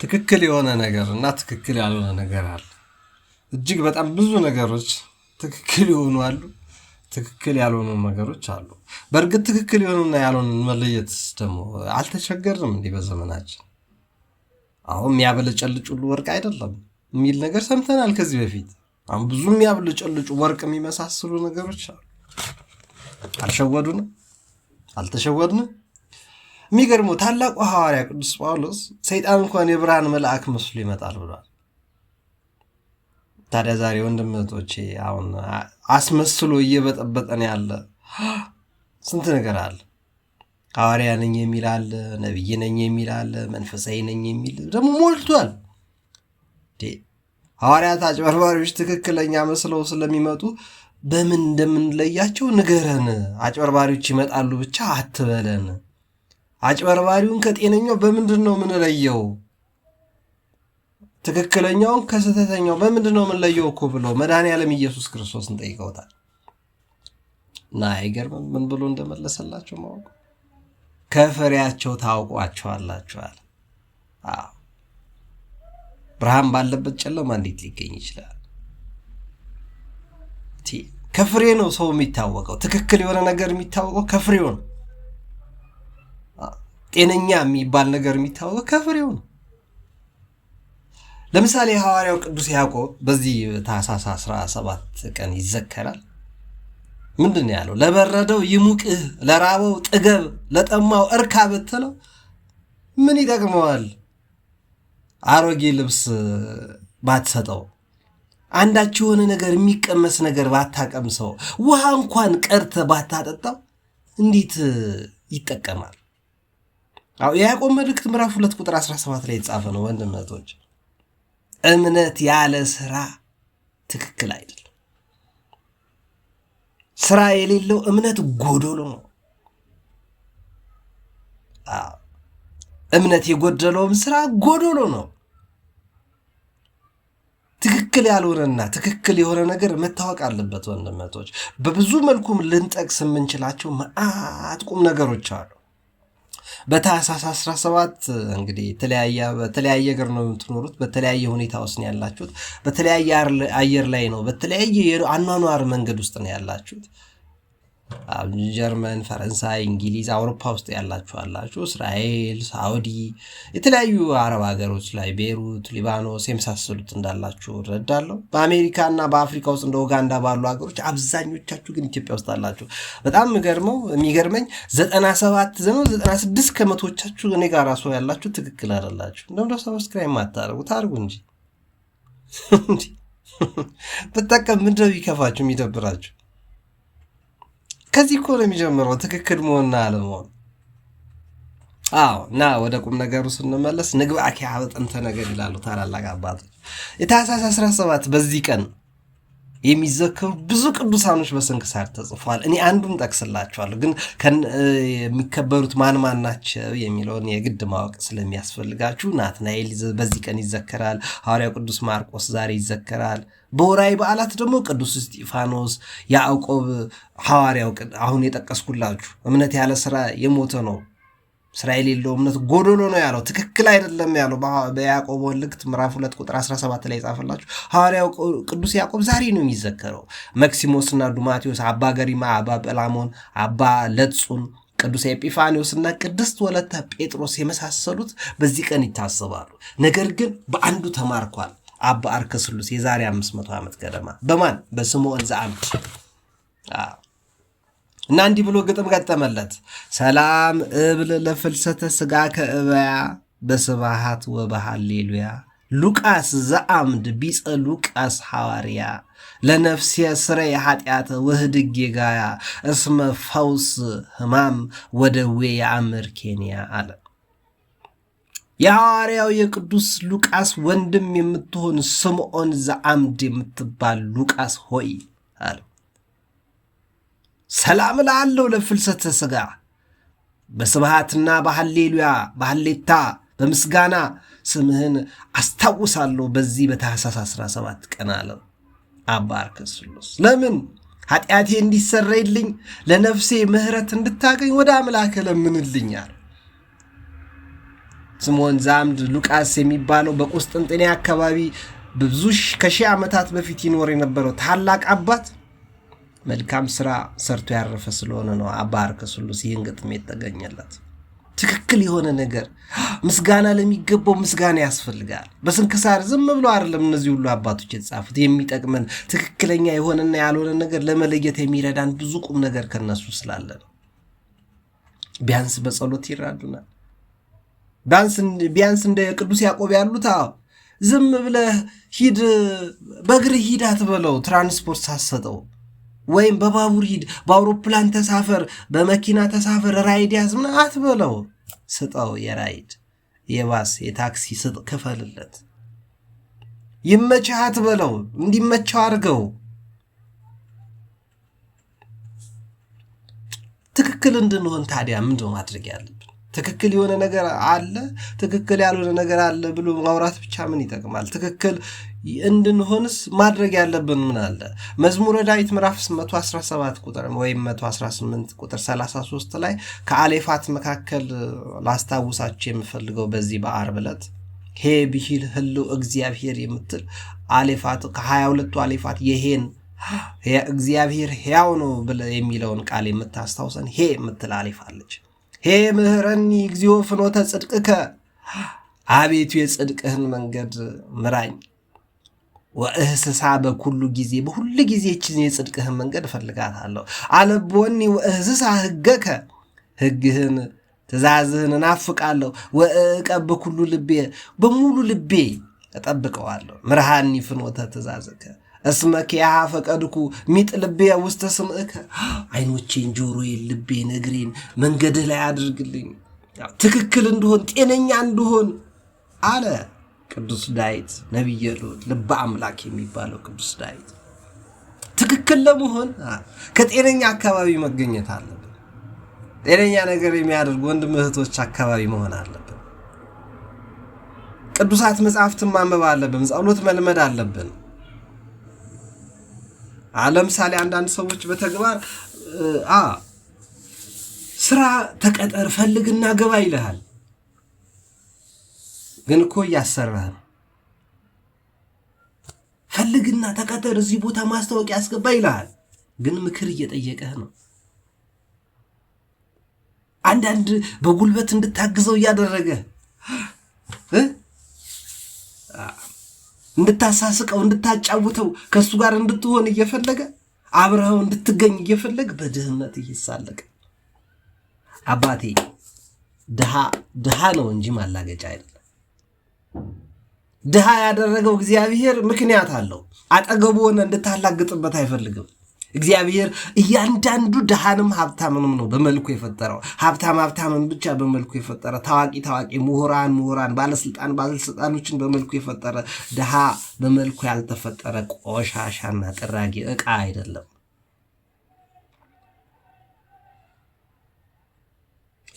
ትክክል የሆነ ነገር እና ትክክል ያልሆነ ነገር አለ። እጅግ በጣም ብዙ ነገሮች ትክክል የሆኑ አሉ፣ ትክክል ያልሆኑ ነገሮች አሉ። በእርግጥ ትክክል የሆኑና ያልሆኑ መለየት ደግሞ አልተቸገርንም እንዲህ በዘመናችን። አሁን የሚያበለጨልጭ ሁሉ ወርቅ አይደለም የሚል ነገር ሰምተናል ከዚህ በፊት። አሁን ብዙ የሚያበለጨልጩ ወርቅ የሚመሳስሉ ነገሮች አሉ። አልሸወዱንም? አልተሸወድንም? የሚገርመው ታላቁ ሐዋርያ ቅዱስ ጳውሎስ ሰይጣን እንኳን የብርሃን መልአክ መስሎ ይመጣል ብሏል። ታዲያ ዛሬ ወንድምቶቼ አሁን አስመስሎ እየበጠበጠን ያለ ስንት ነገር አለ። ሐዋርያ ነኝ የሚል አለ፣ ነቢይ ነኝ የሚል አለ፣ መንፈሳዊ ነኝ የሚል ደግሞ ሞልቷል። ሐዋርያት አጭበርባሪዎች ትክክለኛ መስለው ስለሚመጡ በምን እንደምንለያቸው ንገረን። አጭበርባሪዎች ይመጣሉ ብቻ አትበለን። አጭበርባሪውን ከጤነኛው በምንድን ነው የምንለየው? ትክክለኛውን ከስህተተኛው በምንድን ነው የምንለየው እኮ ብለው መድኃኔዓለም ኢየሱስ ክርስቶስን ጠይቀውታል። እና አይገርምም ምን ብሎ እንደመለሰላቸው ማወቅ? ከፍሬያቸው ታውቋቸዋላችኋል። ብርሃን ባለበት ጨለማ እንዴት ሊገኝ ይችላል? ከፍሬ ነው ሰው የሚታወቀው። ትክክል የሆነ ነገር የሚታወቀው ከፍሬው ነው። ጤነኛ የሚባል ነገር የሚታወቀው ከፍሬው ነው። ለምሳሌ ሐዋርያው ቅዱስ ያዕቆብ በዚህ ታኅሳስ 17 ቀን ይዘከራል። ምንድን ነው ያለው? ለበረደው ይሙቅህ፣ ለራበው ጥገብ፣ ለጠማው እርካ ብትለው ምን ይጠቅመዋል? አሮጌ ልብስ ባትሰጠው፣ አንዳች የሆነ ነገር የሚቀመስ ነገር ባታቀምሰው፣ ውሃ እንኳን ቀርተ ባታጠጣው እንዴት ይጠቀማል? የያዕቆብ መልእክት ምዕራፍ 2 ቁጥር 17 ላይ የተጻፈ ነው። ወንድምቶች እምነት ያለ ስራ ትክክል አይደለም። ስራ የሌለው እምነት ጎዶሎ ነው። እምነት የጎደለውም ስራ ጎዶሎ ነው። ትክክል ያልሆነና ትክክል የሆነ ነገር መታወቅ አለበት። ወንድምቶች በብዙ መልኩም ልንጠቅስ የምንችላቸው መዓት ቁም ነገሮች አሉ። በታኅሳስ 17 እንግዲህ በተለያየ ሀገር ነው የምትኖሩት፣ በተለያየ ሁኔታ ውስጥ ነው ያላችሁት፣ በተለያየ አየር ላይ ነው፣ በተለያየ አኗኗር መንገድ ውስጥ ነው ያላችሁት። ጀርመን፣ ፈረንሳይ፣ እንግሊዝ፣ አውሮፓ ውስጥ ያላችሁ አላችሁ፣ እስራኤል፣ ሳውዲ፣ የተለያዩ አረብ ሀገሮች ላይ ቤሩት፣ ሊባኖስ የመሳሰሉት እንዳላችሁ እረዳለሁ። በአሜሪካና በአፍሪካ ውስጥ እንደ ኡጋንዳ ባሉ ሀገሮች አብዛኞቻችሁ ግን ኢትዮጵያ ውስጥ አላችሁ። በጣም የሚገርመኝ 96 ከመቶቻችሁ እኔ ጋር ራሱ ያላችሁ ትክክል አይደላችሁ። እንደምደ ሰብስክራይብ ማታደርጉ ታርጉ እንጂ ብጠቀም ምንድነው ቢከፋችሁ የሚደብራችሁ? ከዚህ እኮ ነው የሚጀምረው ትክክል መሆንና አለመሆን። እና ወደ ቁም ነገሩ ስንመለስ ንግባኪ ጥንተ ነገር ይላሉ ታላላቅ አባቶች። የታኅሳስ 17 በዚህ ቀን የሚዘከሩ ብዙ ቅዱሳኖች በስንክሳር ተጽፏል። እኔ አንዱን ጠቅስላችኋለሁ፣ ግን የሚከበሩት ማን ናቸው የሚለውን የግድ ማወቅ ስለሚያስፈልጋችሁ ናትናኤል በዚህ ቀን ይዘከራል። ሐዋርያው ቅዱስ ማርቆስ ዛሬ ይዘከራል። በወራዊ በዓላት ደግሞ ቅዱስ እስጢፋኖስ፣ ያዕቆብ ሐዋርያው አሁን የጠቀስኩላችሁ እምነት ያለ ስራ የሞተ ነው፣ ስራ የሌለው እምነት ጎዶሎ ነው ያለው ትክክል አይደለም ያለው በያዕቆብ መልእክት ምዕራፍ 2 ቁጥር 17 ላይ ጻፈላችሁ ሐዋርያው ቅዱስ ያዕቆብ ዛሬ ነው የሚዘከረው። መክሲሞስና ዱማቴዎስ፣ አባ ገሪማ፣ አባ ጰላሞን፣ አባ ለጹን፣ ቅዱስ ኤጲፋኒዎስና ቅድስት ወለተ ጴጥሮስ የመሳሰሉት በዚህ ቀን ይታሰባሉ። ነገር ግን በአንዱ ተማርኳል። አባ አርከስሉስ የዛሬ 500 ዓመት ገደማ በማን በስምዖን ዘአምድ እና እንዲህ ብሎ ግጥም ገጠመለት። ሰላም እብል ለፍልሰተ ስጋ ከእበያ በስብሐት ወበሃሌሉያ ሉቃስ ዘአምድ ቢጸ ሉቃስ ሐዋርያ ለነፍሴ ስረይ ኃጢአተ ወህድጌ ጋያ እስመ ፈውስ ህማም ወደዌ የአምር ኬንያ አለ። የሐዋርያው የቅዱስ ሉቃስ ወንድም የምትሆን ስምዖን ዘአምድ የምትባል ሉቃስ ሆይ አለ ሰላም ላለው ለፍልሰተ ስጋ በስብሐትና በሃሌሉያ በሃሌታ በምስጋና ስምህን አስታውሳለሁ በዚህ በታኅሳስ 17 ቀን አለ አባ አርከስሉስ። ለምን ኃጢአቴ እንዲሰረይልኝ ለነፍሴ ምህረት እንድታገኝ ወደ አምላክ ለምንልኛል። ስምዖን ዘአምድ ሉቃስ የሚባለው በቁስጥንጥንያ አካባቢ ብዙ ከሺህ ዓመታት በፊት ይኖር የነበረው ታላቅ አባት መልካም ስራ ሰርቶ ያረፈ ስለሆነ ነው አባ አርከስሉስ ይህን ግጥም የተገኘለት። ትክክል የሆነ ነገር ምስጋና ለሚገባው ምስጋና ያስፈልጋል። በስንክሳር ዝም ብሎ አይደለም እነዚህ ሁሉ አባቶች የተጻፉት። የሚጠቅመን ትክክለኛ የሆነና ያልሆነ ነገር ለመለየት የሚረዳን ብዙ ቁም ነገር ከነሱ ስላለ ነው። ቢያንስ በጸሎት ይራዱናል። ቢያንስ እንደ ቅዱስ ያዕቆብ ያሉት ዝም ብለህ ሂድ በእግር ሂድ አትበለው፣ ትራንስፖርት ሳሰጠው፣ ወይም በባቡር ሂድ፣ በአውሮፕላን ተሳፈር፣ በመኪና ተሳፈር፣ ራይድ ያዝ ምን አትበለው። ስጠው፣ የራይድ የባስ የታክሲ ስጥ፣ ክፈልለት። ይመችህ አትበለው፣ እንዲመቸው አድርገው። ትክክል እንድንሆን ታዲያ ምንድን ማድረግ ያለብን? ትክክል የሆነ ነገር አለ፣ ትክክል ያልሆነ ነገር አለ ብሎ ማውራት ብቻ ምን ይጠቅማል? ትክክል እንድንሆንስ ማድረግ ያለብን ምን አለ? መዝሙረ ዳዊት ምዕራፍ 117 ቁጥር ወይም 118 ቁጥር 33 ላይ ከአሌፋት መካከል ላስታውሳችሁ የምፈልገው በዚህ በዓርብ ዕለት ሄ ብሂል ህልው እግዚአብሔር የምትል አሌፋት ከ22ቱ አሌፋት የሄን እግዚአብሔር ሕያው ነው ብለ የሚለውን ቃል የምታስታውሰን ሄ የምትል አሌፋለች። ሄ ምህረኒ እግዚኦ ፍኖተ ጽድቅከ፣ አቤቱ የጽድቅህን መንገድ ምራኝ። ወእህስሳ በኩሉ ጊዜ፣ በሁሉ ጊዜ ይችን የጽድቅህን መንገድ እፈልጋታለሁ። አለቦኒ ወእህስሳ ህገከ፣ ህግህን ትእዛዝህን እናፍቃለሁ። ወእቀብ በኩሉ ልቤ፣ በሙሉ ልቤ እጠብቀዋለሁ። ምርሃኒ ፍኖተ ትእዛዝከ እስመ ኪያሃ ፈቀድኩ ሚጥ ልቤ ውስተ ስምዕከ፣ አይኖቼን ጆሮዬን ልቤን እግሬን መንገድህ ላይ አድርግልኝ፣ ትክክል እንድሆን ጤነኛ እንድሆን አለ ቅዱስ ዳዊት። ነቢየ ልዑል ልበ አምላክ የሚባለው ቅዱስ ዳዊት ትክክል ለመሆን ከጤነኛ አካባቢ መገኘት አለብን። ጤነኛ ነገር የሚያደርጉ ወንድም እህቶች አካባቢ መሆን አለብን። ቅዱሳት መጽሐፍትን ማንበብ አለብን። ጸሎት መልመድ አለብን። ለምሳሌ አንዳንድ ሰዎች በተግባር ስራ ተቀጠር ፈልግና ገባ ይልሃል፣ ግን እኮ እያሰራህ ነው። ፈልግና ተቀጠር፣ እዚህ ቦታ ማስታወቂያ አስገባ ይልሃል፣ ግን ምክር እየጠየቀህ ነው። አንዳንድ በጉልበት እንድታግዘው እያደረገ እንድታሳስቀው እንድታጫውተው ከሱ ጋር እንድትሆን እየፈለገ አብረኸው እንድትገኝ እየፈለገ በድህነት እየሳለቀ አባቴ ድሃ ነው እንጂ ማላገጫ አይደለም። ድሃ ያደረገው እግዚአብሔር ምክንያት አለው። አጠገቡ ሆነ እንድታላግጥበት አይፈልግም። እግዚአብሔር እያንዳንዱ ድሃንም ሀብታምንም ነው በመልኩ የፈጠረው። ሀብታምን ብቻ በመልኩ የፈጠረ፣ ታዋቂ ምሁራን ባለስልጣኖችን በመልኩ የፈጠረ፣ ድሃ በመልኩ ያልተፈጠረ ቆሻሻና ጥራጊ ዕቃ አይደለም።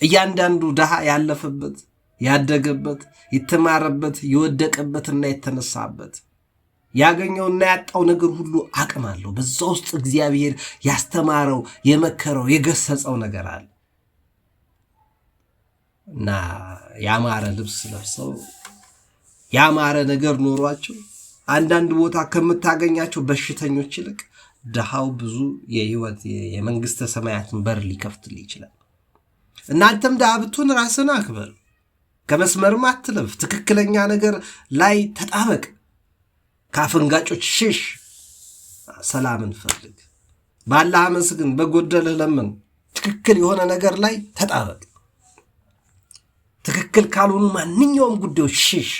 እያንዳንዱ ድሃ ያለፈበት፣ ያደገበት፣ የተማረበት፣ የወደቀበትና የተነሳበት ያገኘውና ያጣው ነገር ሁሉ አቅም አለው። በዛ ውስጥ እግዚአብሔር ያስተማረው፣ የመከረው፣ የገሰጸው ነገር አለ እና ያማረ ልብስ ለብሰው ያማረ ነገር ኖሯቸው አንዳንድ ቦታ ከምታገኛቸው በሽተኞች ይልቅ ድሃው ብዙ የህይወት የመንግስተ ሰማያትን በር ሊከፍትልህ ይችላል። እናንተም ድሃ ብትሆን ራስን አክብር፣ ከመስመርም አትለፍ፣ ትክክለኛ ነገር ላይ ተጣበቅ፣ ካፈንጋጮች ሽሽ፣ ሰላምን ፈልግ፣ ባላህ አመስግን፣ በጎደልህ ለምን፣ ትክክል የሆነ ነገር ላይ ተጣበቅ። ትክክል ካልሆኑ ማንኛውም ጉዳዮች ሽሽ።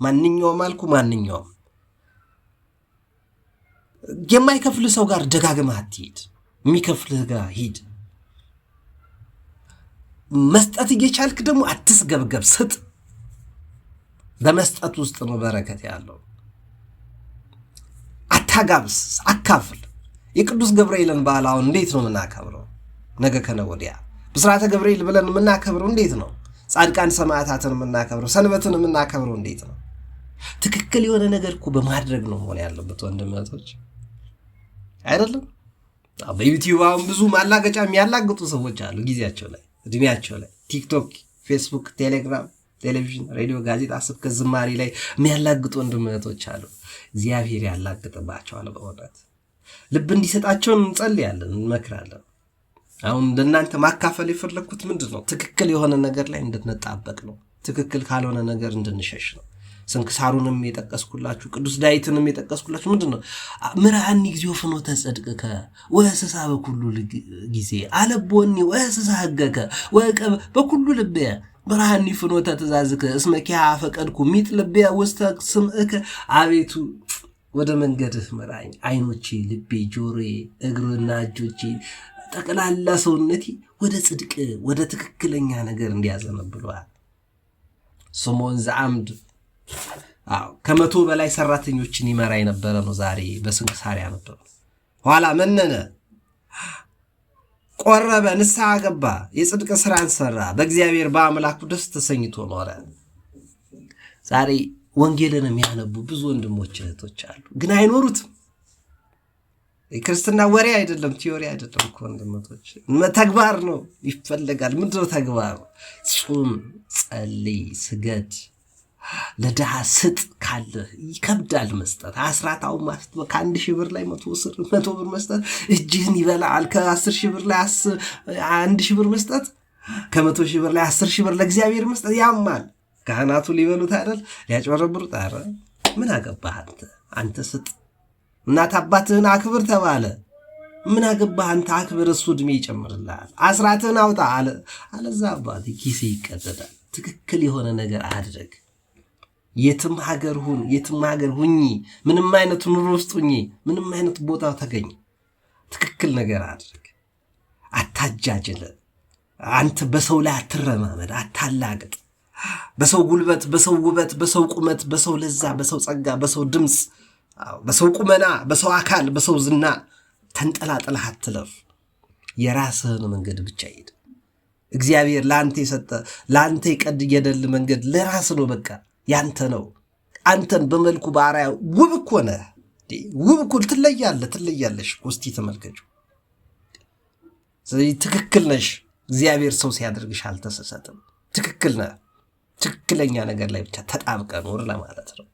ማንኛውም አልኩ፣ ማንኛውም የማይከፍልህ ሰው ጋር ደጋግመህ አትሂድ፣ የሚከፍልህ ጋር ሂድ። መስጠት እየቻልክ ደግሞ አትስገብገብ፣ ስጥ። በመስጠት ውስጥ ነው በረከት ያለው። አታጋብስ፣ አካፍል። የቅዱስ ገብርኤልን በዓል አሁን እንዴት ነው የምናከብረው? ነገ ከነገ ወዲያ ብስራተ ገብርኤል ብለን የምናከብረው እንዴት ነው? ጻድቃን ሰማዕታትን የምናከብረው፣ ሰንበትን የምናከብረው እንዴት ነው? ትክክል የሆነ ነገር እኮ በማድረግ ነው መሆን ያለበት ወንድምቶች፣ አይደለም? በዩቲዩብ አሁን ብዙ ማላገጫ የሚያላግጡ ሰዎች አሉ። ጊዜያቸው ላይ እድሜያቸው ላይ ቲክቶክ፣ ፌስቡክ፣ ቴሌግራም፣ ቴሌቪዥን፣ ሬዲዮ፣ ጋዜጣ፣ ስብከት፣ ዝማሬ ላይ የሚያላግጡ ወንድም እህቶች አሉ። እግዚአብሔር ያላግጥባቸዋል። በእውነት ልብ እንዲሰጣቸው እንጸልያለን፣ እንመክራለን። አሁን እንደናንተ ማካፈል የፈለኩት ምንድን ነው? ትክክል የሆነ ነገር ላይ እንድንጣበቅ ነው። ትክክል ካልሆነ ነገር እንድንሸሽ ነው። ስንክሳሩንም የጠቀስኩላችሁ ቅዱስ ዳዊትንም የጠቀስኩላችሁ ምንድን ነው? ምርአኒ እግዚኦ ፍኖተ ጽድቅከ ወእንስሳ በኩሉ ጊዜ አለቦኒ ወእንስሳ ሕገከ ወእቀብ በኩሉ ልብየ ምርአኒ ፍኖተ ትእዛዝከ እስመ ኪያ ፈቀድኩ ሚጥ ልብየ ውስተ ስምዕከ። አቤቱ ወደ መንገድህ ምራኝ፣ ዓይኖቼ፣ ልቤ፣ ጆሮዬ፣ እግርና እጆቼ ጠቅላላ ሰውነቴ ወደ ጽድቅ ወደ ትክክለኛ ነገር እንዲያዘነብሏል። ስምዖን ዘአምድ 100 በላይ ሰራተኞችን ይመራ የነበረ ነው። ዛሬ በስንክሳር ያነበረ ኋላ መነነ፣ ቆረበ፣ ንስሐ ገባ፣ የጽድቅ ስራን ሰራ፣ በእግዚአብሔር በአምላኩ ደስ ተሰኝቶ ኖረ። ዛሬ ወንጌልን የሚያነቡ ብዙ ወንድሞች እህቶች አሉ፣ ግን አይኖሩትም። የክርስትና ወሬ አይደለም፣ ቲዮሪ አይደለም እኮ ወንድሞች፣ ተግባር ነው ይፈልጋል። ምንድነው ተግባሩ? ጹም፣ ጸልይ፣ ስገድ፣ ለድሃ ስጥ። ካለ ይከብዳል መስጠት። አስራት አሁን ማለት ከ1,000 ብር ላይ 100 ብር መስጠት እጅህን ይበላል። ከ10,000 ብር ላይ 1,000 ብር መስጠት፣ ከ100,000 ብር ላይ 10,000 ብር ለእግዚአብሔር መስጠት ያማል። ካህናቱ ሊበሉት አይደል? ሊያጭበረብሩት። ኧረ ምን አገባህ አንተ ስጥ። እናት አባትህን አክብር ተባለ። ምን አገባህ አንተ አክብር፣ እሱ ዕድሜ ይጨምርልሃል። አስራትህን አውጣ አለ። አለዛ አባት ኪሴ ይቀደዳል። ትክክል የሆነ ነገር አድርግ። የትም ሀገር ሁን፣ የትም ሀገር ሁኚ፣ ምንም አይነት ኑሮ ውስጥ ሁኚ፣ ምንም አይነት ቦታ ተገኝ፣ ትክክል ነገር አድርግ። አታጃጅል። አንተ በሰው ላይ አትረማመድ፣ አታላግጥ። በሰው ጉልበት፣ በሰው ውበት፣ በሰው ቁመት፣ በሰው ለዛ፣ በሰው ጸጋ፣ በሰው ድምፅ፣ በሰው ቁመና፣ በሰው አካል፣ በሰው ዝና ተንጠላጥለህ አትለፍ። የራስህን መንገድ ብቻ ሂድ። እግዚአብሔር ለአንተ የሰጠ ለአንተ የቀደደልህ መንገድ ለራስህ ነው። በቃ ያንተ ነው። አንተን በመልኩ በአርአያው ውብ እኮ ነህ። ውብ እኮ ትለያለሽ። እስቲ ተመልከቹ። ስለዚህ ትክክል ነሽ። እግዚአብሔር ሰው ሲያደርግሽ አልተሰሰትም። ትክክል ነህ። ትክክለኛ ነገር ላይ ብቻ ተጣብቀ ኖር ለማለት ነው።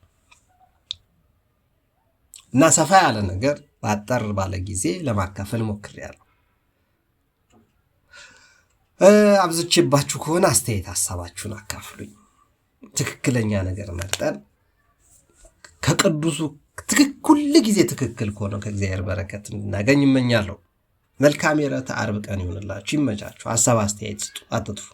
እና ሰፋ ያለ ነገር ባጠር ባለ ጊዜ ለማካፈል ሞክሬያለሁ። አብዝቼባችሁ ከሆነ አስተያየት ሐሳባችሁን አካፍሉኝ። ትክክለኛ ነገር መርጠን ከቅዱሱ ሁል ጊዜ ትክክል ከሆነው ከእግዚአብሔር በረከት እንድናገኝ እመኛለሁ። መልካም የዕለተ ዓርብ ቀን ይሁንላችሁ። ይመቻችሁ። ሐሳብ አስተያየት ስጡ፣ አትጥፉ።